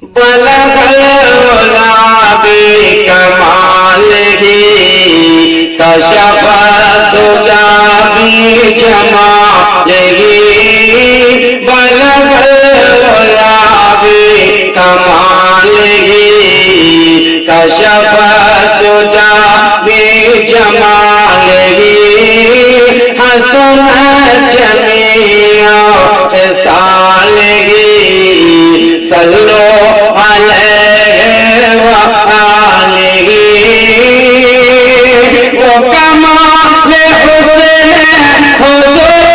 بلغ العلا بکمالہ کشف الدجی بجمالہ بلغ العلا بکمالہ کشف الدجی بجمالہ حسن جمیع خصالہ صلو علیہ وآلہ وکمال حسن حضور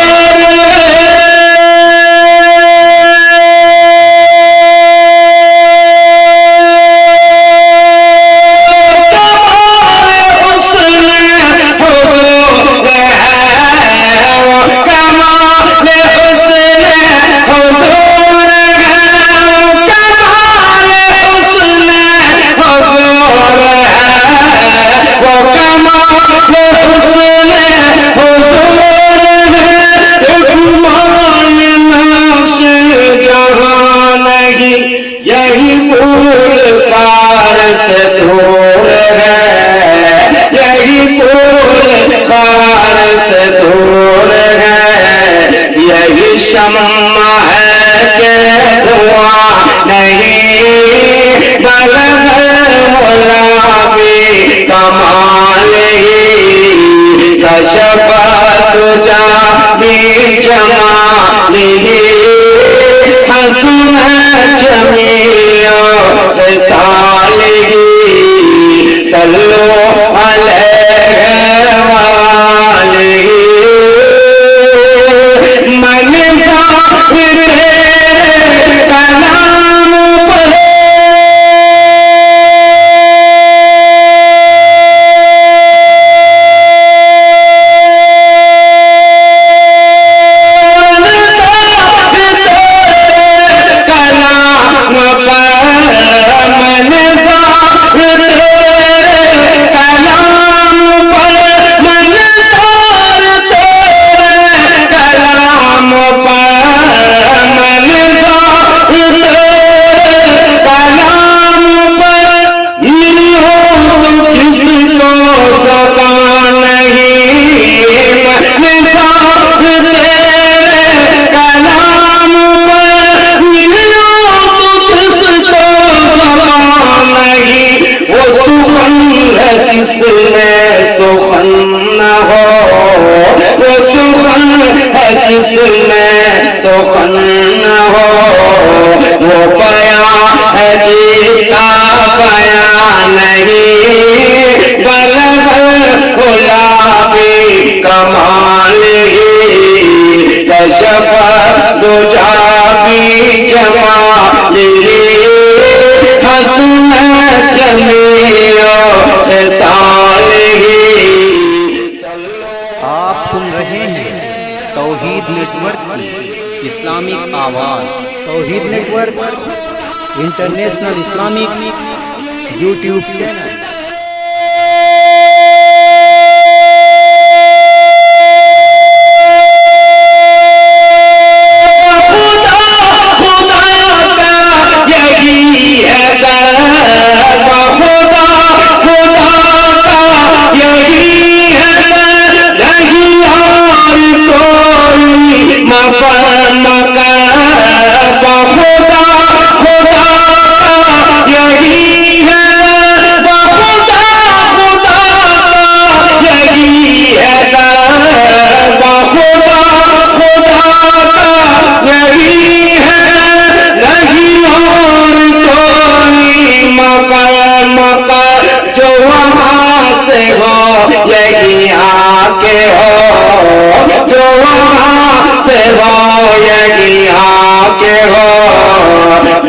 شمع ہے کہ دعا نہیں بلغ العلا بکمالہ کشف الدجی بجمالہ حسن جمیع خصالہ صلو علیہ وآلہ سخن ہو وہ بیان ہے جس کا بیان نہیں بلغ العلا بکمالہ کشف الدجی بجمالہ حسن جمیع خصالہ. آپ سن رہے ہیں توحید نیٹ ورک کی اسلامک آواز. Tawheed network international Islamic YouTube channel.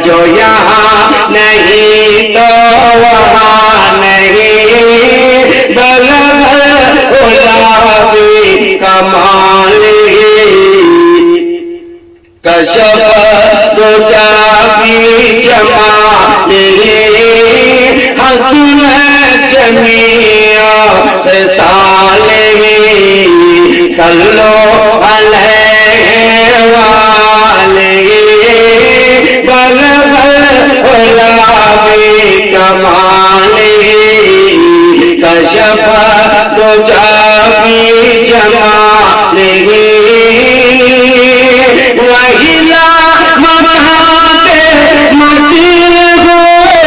جو یہاں نہیں تو وہاں نہیں بلغ العلا بکمالہ کشف الدجی بجمالہ حسن جمیع خصالہ صلو علیہ وآلہ بلغ کمالہ کشف دجا فی جمالہ وہی لامکان مٹی ہوئے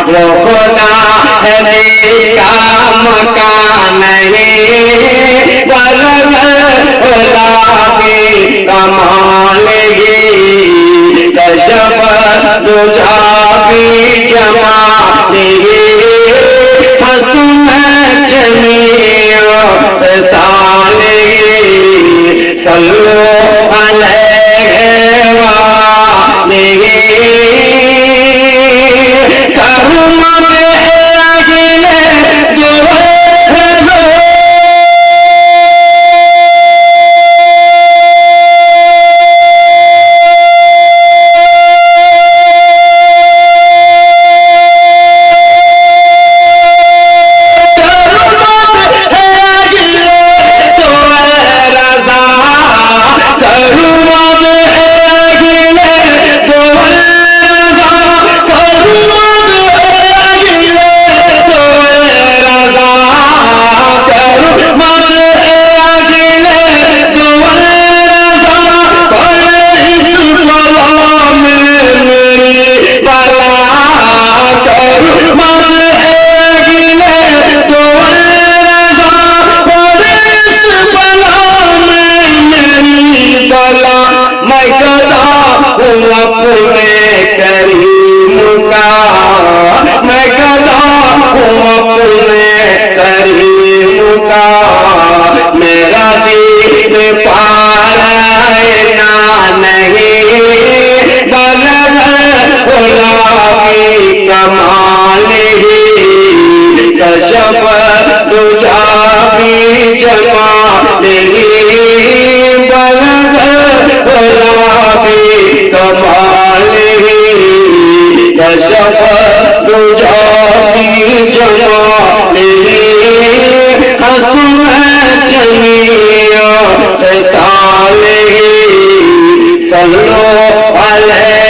وہ خدا ہے کا مکان نہیں بلغ علا کی کمالہ کشف دجا فی جمالہ حسن جمیع خصالہ صلو علیہ وآلہ میرا دین پالینا نہیں بلغ علا کی کمالہ کشف دجا فی جمالہ بلغ علا کی کمالہ کشف دجا فی جمالہ حسن جمیع خصالہ صلو علیہ